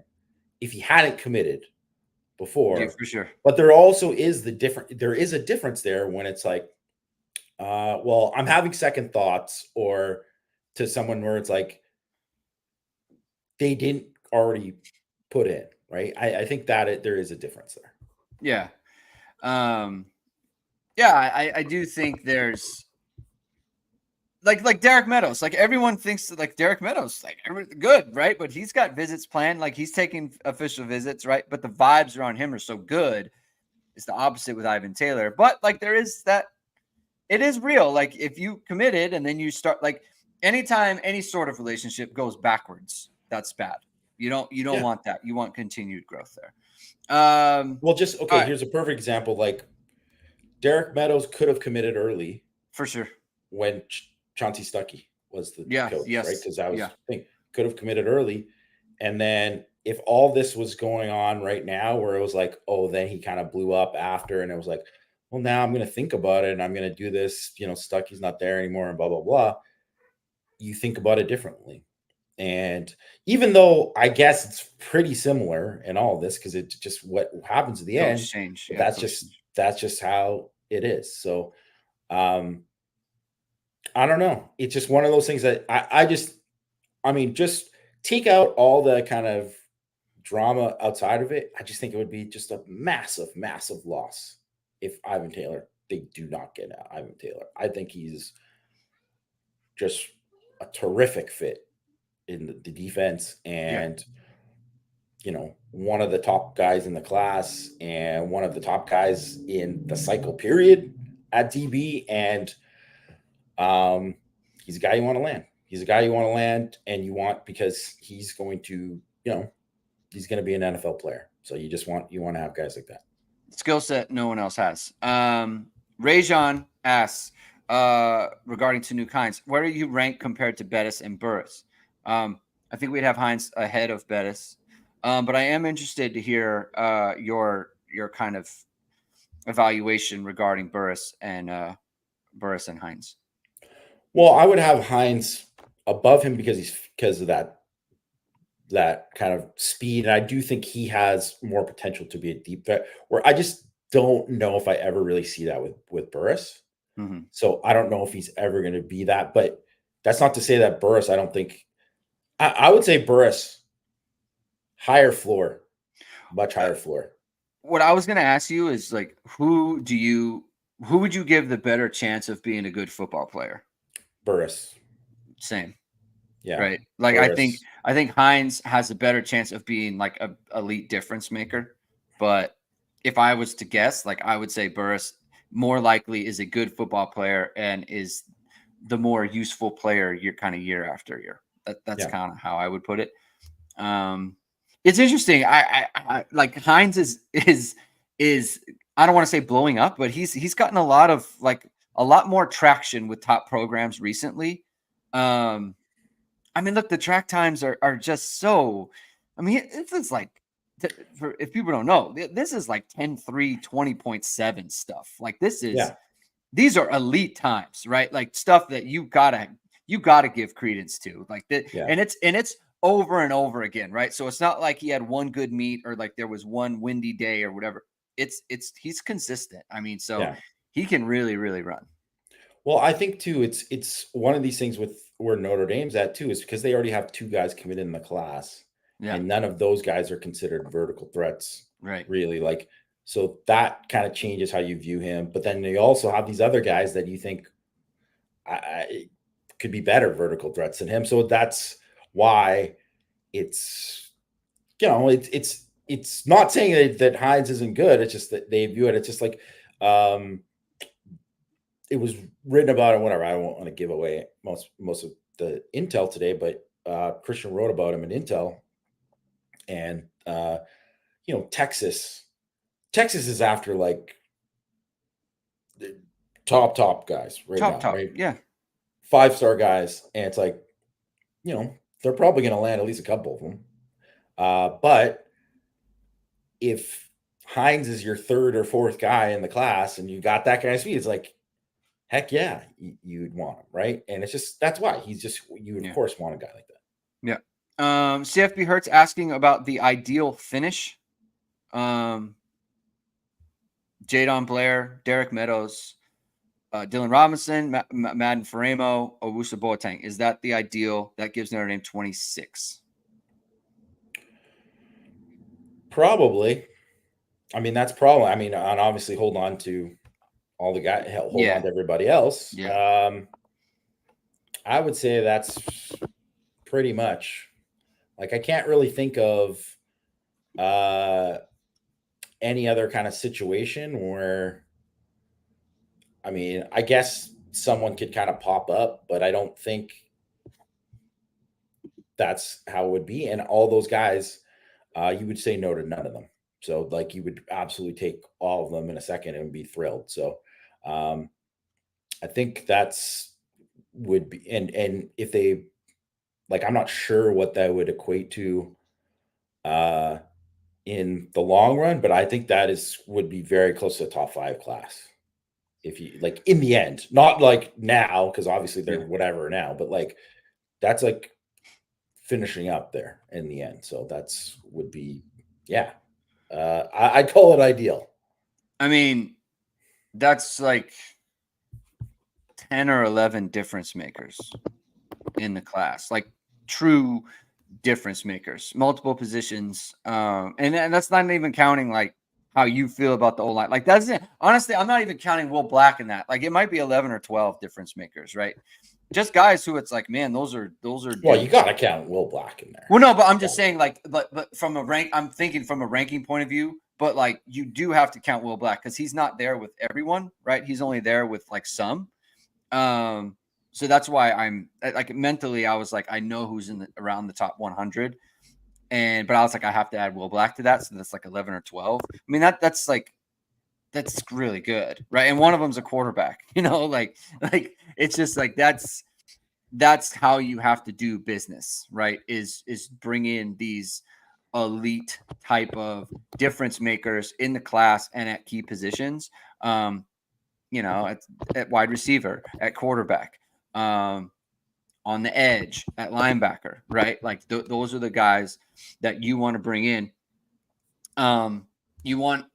[SPEAKER 2] if he hadn't committed before.
[SPEAKER 1] Yeah, for sure.
[SPEAKER 2] But there also is there is a difference there when it's like, well, I'm having second thoughts, or to someone where it's like they didn't already put in, right? I think that there is a difference there.
[SPEAKER 1] Yeah. Yeah, I do think there's like Derek Meadows. Like everyone thinks that like Derek Meadows, like good, right? But he's got visits planned. Like he's taking official visits, right? But the vibes around him are so good. It's the opposite with Ivan Taylor. But like there is that, it is real. Like if you committed and then you start, like anytime any sort of relationship goes backwards, that's bad. You don't want that. You want continued growth there.
[SPEAKER 2] Well, just okay. Here's a perfect example. Like Derek Meadows could have committed early,
[SPEAKER 1] for sure,
[SPEAKER 2] when Chauncey Stuckey was the coach,
[SPEAKER 1] yes,
[SPEAKER 2] right? Because I was thinking could have committed early, and then if all this was going on right now, where it was like, oh, then he kind of blew up after, and it was like, well, now I'm going to think about it and I'm going to do this, Stucky's not there anymore and blah, blah, blah. You think about it differently. And even though I guess it's pretty similar in all of this, because it's just what happens at the
[SPEAKER 1] Coach
[SPEAKER 2] end,
[SPEAKER 1] change.
[SPEAKER 2] but
[SPEAKER 1] Yeah, coach change.
[SPEAKER 2] that's just how it is. So um I don't know. It's just one of those things that just take out all the kind of drama outside of it. I just think it would be just a massive, massive loss if Ivan Taylor, they do not get Ivan Taylor. I think he's just a terrific fit in the defense,
[SPEAKER 1] Yeah.
[SPEAKER 2] and one of the top guys in the class and one of the top guys in the cycle period at DB. And he's a guy you want to land. He's a guy you want to land, and you want, because he's going to, he's going to be an NFL player. So you want to have guys like that.
[SPEAKER 1] Skill set no one else has. Rajon asks regarding to new kinds, where do you rank compared to Bettis and Burris? I think we'd have Hines ahead of Bettis, but I am interested to hear your kind of evaluation regarding Burris and Hines.
[SPEAKER 2] Well, I would have Hines above him because of that kind of speed, and I do think he has more potential to be a deep threat. Where I just don't know if I ever really see that with Burris.
[SPEAKER 1] Mm-hmm.
[SPEAKER 2] So I don't know if he's ever going to be that. But that's not to say that Burris, I don't think. I would say Burris higher floor, much higher floor.
[SPEAKER 1] What I was going to ask you is, like, who would you give the better chance of being a good football player?
[SPEAKER 2] Burris.
[SPEAKER 1] Same.
[SPEAKER 2] Yeah.
[SPEAKER 1] Right. Like,
[SPEAKER 2] Burris.
[SPEAKER 1] I think Hines has a better chance of being like a elite difference maker. But if I was to guess, like, I would say Burris more likely is a good football player and is the more useful player year after year. That's kind of how I would put it. It's interesting. I like Hines is I don't want to say blowing up, but he's gotten a lot more traction with top programs recently. I mean, look, the track times are just so. I mean, it's like, if people don't know, this is like 10.3, 20.7 stuff. Like, these are elite times, right? Like, stuff that you gotta give credence to, like that.
[SPEAKER 2] Yeah.
[SPEAKER 1] And it's over and over again, right? So it's not like he had one good meet or like there was one windy day or whatever. He's consistent. I mean, so he can really, really run.
[SPEAKER 2] Well, I think too, it's one of these things with where Notre Dame's at too, is because they already have two guys committed in the class, and none of those guys are considered vertical threats,
[SPEAKER 1] right?
[SPEAKER 2] Really, like, so that kind of changes how you view him. But then they also have these other guys that you think could be better vertical threats than him. So that's why it's it's not saying that Hines isn't good. It's just that they view it. It's just like. It was written about it, whatever. I don't want to give away most of the intel today, but Christian wrote about him in Intel, and Texas is after like the top guys right now, right?
[SPEAKER 1] Yeah,
[SPEAKER 2] 5-star guys, and it's like they're probably going to land at least a couple of them. But if Hines is your third or fourth guy in the class, and you got that kind of speed, it's like, heck yeah, you'd want him, right? And it's just, that's why you would of course want a guy like that.
[SPEAKER 1] Yeah. CFB Hertz asking about the ideal finish. Jadon Blair, Derek Meadows, Dylan Robinson, Madden Faremo, Owusu Boateng. Is that the ideal? That gives Notre Dame 26.
[SPEAKER 2] Probably. I mean, that's probably. I mean, and obviously hold on to all the guys, hold on to everybody else.
[SPEAKER 1] Yeah.
[SPEAKER 2] I would say that's pretty much. Like, I can't really think of any other kind of situation where, I mean, I guess someone could kind of pop up, but I don't think that's how it would be. And all those guys, you would say no to none of them. So, like, you would absolutely take all of them in a second and be thrilled. So, I think would be, and if they, like, I'm not sure what that would equate to in the long run, but I think that would be very close to a top 5 class. If you like in the end, not like now, because obviously they're whatever now, but like that's like finishing up there in the end. So that's would be I'd call it ideal.
[SPEAKER 1] I mean, that's like 10 or 11 difference makers in the class, like true difference makers, multiple positions. And that's not even counting like how you feel about the O-line. Like that's it. Honestly, I'm not even counting Will Black in that. Like it might be 11 or 12 difference makers, right? Just guys who it's like, man, those are
[SPEAKER 2] Well, you gotta count Will Black in there.
[SPEAKER 1] Well, no, but I'm just saying, like, but from a rank, I'm thinking from a ranking point of view. But like, you do have to count Will Black because he's not there with everyone, right? He's only there with like some. So that's why I'm like mentally, I was like, I know who's in around the top 100, but I was like, I have to add Will Black to that, so that's like 11 or 12. I mean, that's really good, right? And one of them's a quarterback, like it's just like that's how you have to do business, right? Is bring in these elite type of difference makers in the class and at key positions. At wide receiver, at quarterback, on the edge, at linebacker, right? Like those are the guys that you want to bring in. You want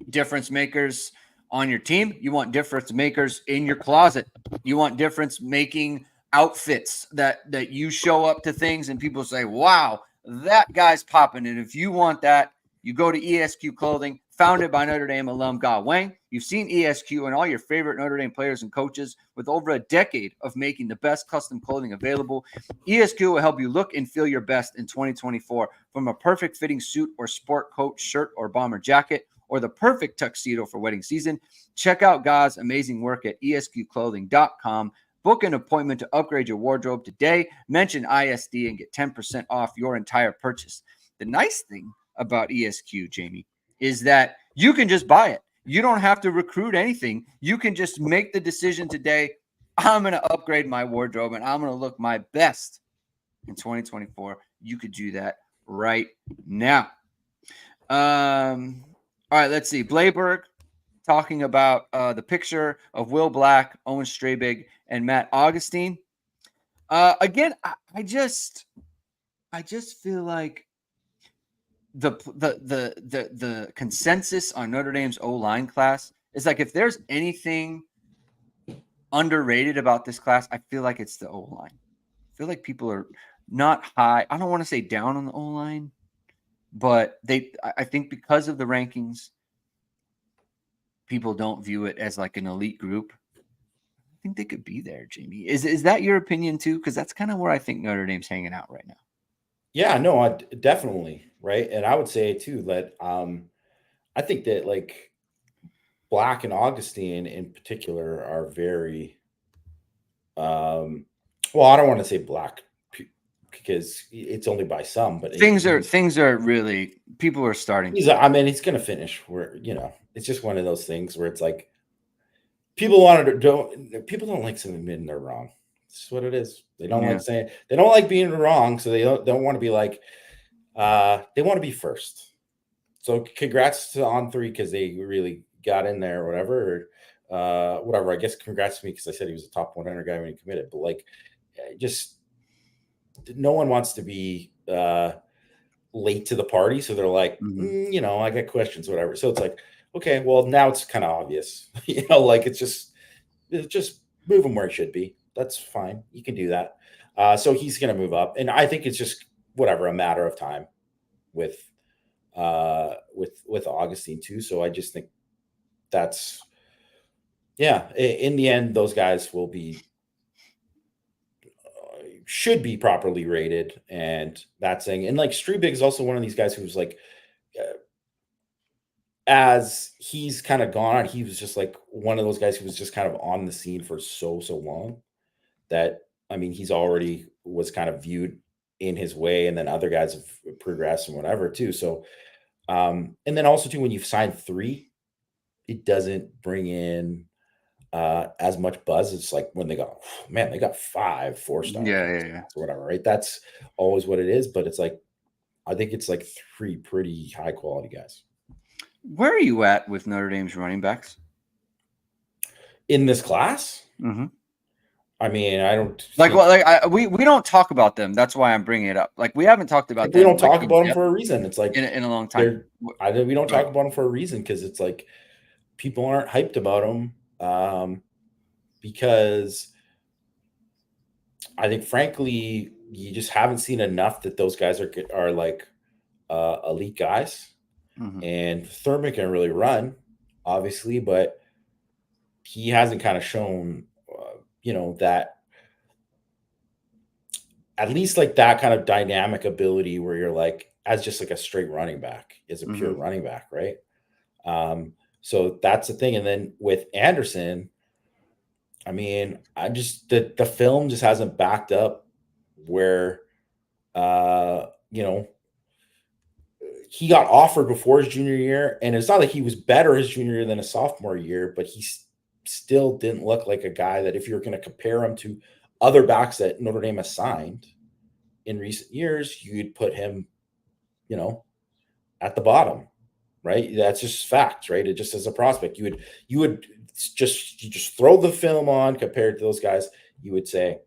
[SPEAKER 1] difference makers on your team. You want difference makers in your closet. You want difference making outfits that you show up to things and people say, wow, that guy's popping. And if you want that, you go to ESQ Clothing, founded by Notre Dame alum Ge Wang. You've seen ESQ and all your favorite Notre Dame players and coaches with over a decade of making the best custom clothing available. ESQ will help you look and feel your best in 2024, from a perfect fitting suit or sport coat, shirt, or bomber jacket, or the perfect tuxedo for wedding season. Check out Ge's amazing work at esqclothing.com. Book an appointment to upgrade your wardrobe today. Mention ISD and get 10% off your entire purchase. The nice thing about ESQ, Jamie, is that you can just buy it. You don't have to recruit anything. You can just make the decision today. I'm going to upgrade my wardrobe and I'm going to look my best in 2024. You could do that right now. All right, let's see. Blayberg talking about the picture of Will Black, Owen Strabig, and Matt Augustine. Again, I just feel like the consensus on Notre Dame's O-line class is like, if there's anything underrated about this class, I feel like it's the O-line. I feel like people are not high. I don't want to say down on the O-line, but I think because of the rankings, people don't view it as like an elite group. I think they could be there, Jamie. Is that your opinion too? Because that's kind of where I think Notre Dame's hanging out right now.
[SPEAKER 2] Yeah, no, I definitely, right? And I would say too that I think that like Black and Augustine in particular are very well, I don't want to say Black because it's only by some, but
[SPEAKER 1] things are really, people are starting
[SPEAKER 2] he's he's gonna finish where, it's just one of those things where it's like people don't like admitting they're wrong. It's what it is. They don't like saying, they don't like being wrong, so they don't want to be like they want to be first. So congrats to On3 because they really got in there or whatever. Whatever. I guess congrats to me because I said he was a top 100 guy when he committed. But like, just no one wants to be late to the party. So they're like, I got questions, whatever. So it's like, okay, well now it's kind of obvious. Like it's just move him where he should be. That's fine. You can do that. So he's going to move up, and I think it's just whatever, a matter of time with Augustine too. So I just think that's in the end, those guys will be should be properly rated, and that thing. And like Strebig is also one of these guys who's like, as he's kind of gone, he was just like one of those guys who was just kind of on the scene for so long that he's already was kind of viewed in his way, and then other guys have progressed and whatever too. So and then also too, when you've signed 3, it doesn't bring in as much buzz. It's like when they got 5 4-star or whatever, right? That's always what it is. But it's like, I think it's like 3 pretty high quality guys.
[SPEAKER 1] Where are you at with Notre Dame's running backs?
[SPEAKER 2] in this class.
[SPEAKER 1] Mm-hmm.
[SPEAKER 2] I mean, I don't
[SPEAKER 1] Like,
[SPEAKER 2] think,
[SPEAKER 1] well, like we don't talk about them. That's why I'm bringing it up. Like, we haven't talked about
[SPEAKER 2] we
[SPEAKER 1] them
[SPEAKER 2] don't
[SPEAKER 1] like
[SPEAKER 2] talk
[SPEAKER 1] in
[SPEAKER 2] about them
[SPEAKER 1] depth
[SPEAKER 2] for a reason. It's like
[SPEAKER 1] in a long time.
[SPEAKER 2] they're we don't
[SPEAKER 1] Right.
[SPEAKER 2] talk about them for a reason, because it's like people aren't hyped about them, because I think, frankly, you just haven't seen enough that those guys are like elite guys.
[SPEAKER 1] Mm-hmm.
[SPEAKER 2] And Thurman can really run, obviously, but he hasn't kind of shown, that at least like that kind of dynamic ability where you're like, as just like a straight running back, is a pure
[SPEAKER 1] Mm-hmm.
[SPEAKER 2] running back, right? So that's the thing. And then with Anderson, I mean, I just the film just hasn't backed up where uh, you know, he got offered before his junior year, and it's not like he was better his junior year than a sophomore year, but he still didn't look like a guy that, if you're going to compare him to other backs that Notre Dame has signed in recent years, you'd put him, at the bottom, right? That's just facts, right? It just, as a prospect, you just throw the film on compared to those guys, you would say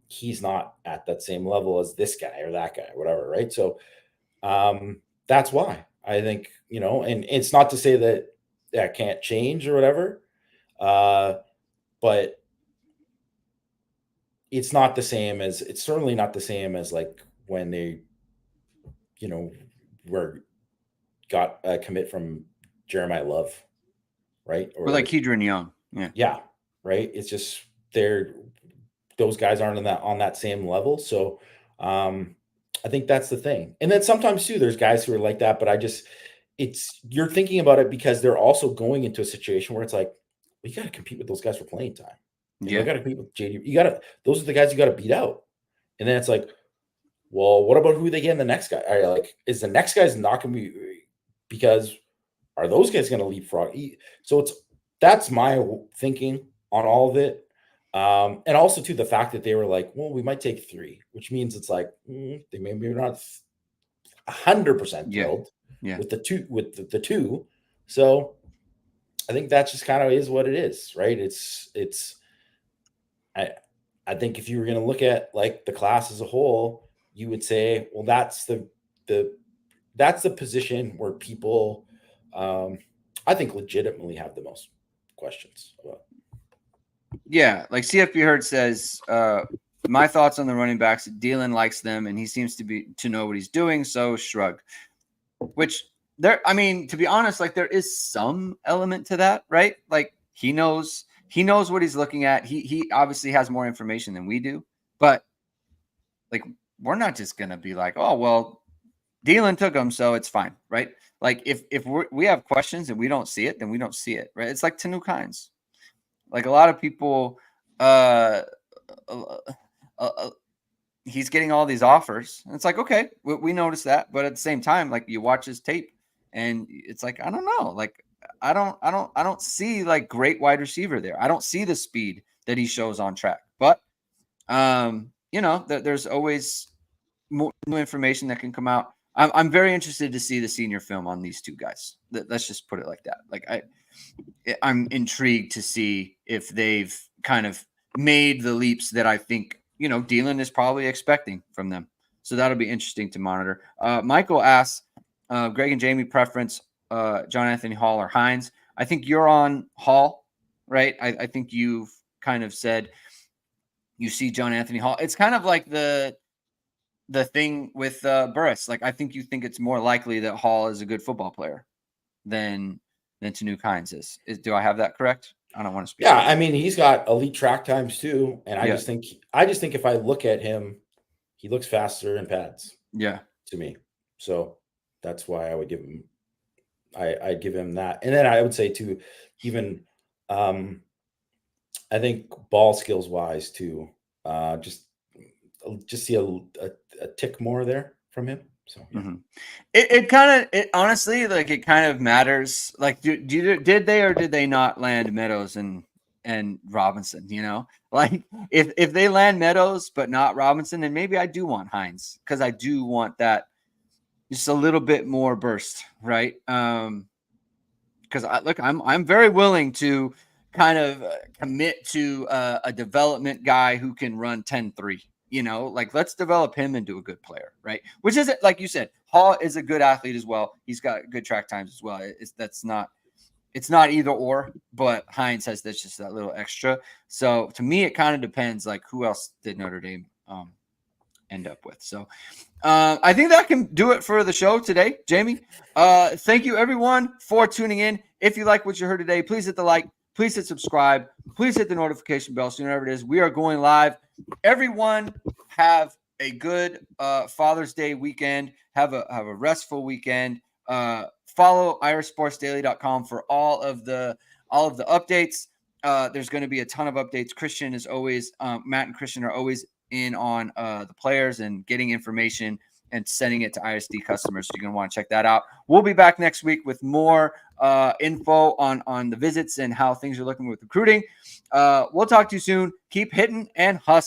[SPEAKER 2] he's not at that same level as this guy or that guy, or whatever, right? So that's why I think, and it's not to say that that can't change or whatever, but it's certainly not the same as like when they, were got a commit from Jeremiah Love, right?
[SPEAKER 1] Or
[SPEAKER 2] Or
[SPEAKER 1] like
[SPEAKER 2] like,
[SPEAKER 1] Kedron Young. Yeah.
[SPEAKER 2] yeah, right. It's just those guys aren't on that same level. So I think that's the thing. And then sometimes too, there's guys who are like that, but you're thinking about it because they're also going into a situation where it's like, we got to compete with those guys for playing time.
[SPEAKER 1] Yeah.
[SPEAKER 2] We got to compete with JD. Those are the guys you got to beat out. And then it's like, well, what about who they get in the next guy? Like, is the next guy's not going to be, because are those guys going to leapfrog? So that's my thinking on all of it. And also to the fact that they were like, well, we might take 3, which means it's like, they maybe not 100% thrilled with the two. So I think that just kind of is what it is, right? I think if you were going to look at like the class as a whole, you would say, well, that's the position where people, I think, legitimately have the most questions about.
[SPEAKER 1] Yeah, like CFP Hurt says, my thoughts on the running backs. Dylan likes them, and he seems to know what he's doing. So shrug. Which I mean, to be honest, like there is some element to that, right? Like he knows what he's looking at. He obviously has more information than we do, but like we're not just gonna be like, oh well, Dylan took him, so it's fine, right? Like if we have questions and we don't see it, then we don't see it, right? It's like Tanu Kynes. Like a lot of people, uh, uh, he's getting all these offers. And it's like, okay, we noticed that, but at the same time, like you watch his tape, and it's like, I don't know, like I don't see like great wide receiver there. I don't see the speed that he shows on track, but there's always more new information that can come out. I'm very interested to see the senior film on these two guys. Let's just put it like that. Like I'm intrigued to see if they've kind of made the leaps that I think, Dylan is probably expecting from them. So that'll be interesting to monitor. Michael asks, Greg and Jamie preference, John Anthony Hall or Hines. I think you're on Hall, right? I think you've kind of said you see John Anthony Hall. It's kind of like the thing with Burris. Like I think you think it's more likely that Hall is a good football player than Tanu Kynes is. Do I have that correct? I don't want to speak.
[SPEAKER 2] Yeah, I mean, he's got elite track times too, and I
[SPEAKER 1] Yeah.
[SPEAKER 2] just think if I look at him, he looks faster in pads.
[SPEAKER 1] Yeah.
[SPEAKER 2] To me, so that's why I would give him. I'd give him that, and then I would say too, even I think ball skills wise too, just see a tick more there from him. So yeah.
[SPEAKER 1] Mm-hmm. It honestly, like it kind of matters. Like, did they or did they not land Meadows and Robinson? Like if they land Meadows but not Robinson, then maybe I do want Hines, because I do want that just a little bit more burst, right? Because I'm very willing to kind of commit to a development guy who can run 10-3. Like let's develop him into a good player, right? Which isn't, like you said, Hall is a good athlete as well. He's got good track times as well. It's not either or, but Hines has that's just that little extra. So to me, it kind of depends, like who else did Notre Dame end up with. So I think that can do it for the show today, Jamie. Thank you everyone for tuning in. If you like what you heard today, please hit the like, please hit subscribe, please hit the notification bell so whenever it is we are going live. Everyone have a good Father's Day weekend. Have a restful weekend. Follow irishsportsdaily.com for all of the updates. There's going to be a ton of updates. Christian is always Matt and Christian are always in on the players and getting information and sending it to ISD customers. So you're going to want to check that out. We'll be back next week with more info on the visits and how things are looking with recruiting. We'll talk to you soon. Keep hitting and hustling.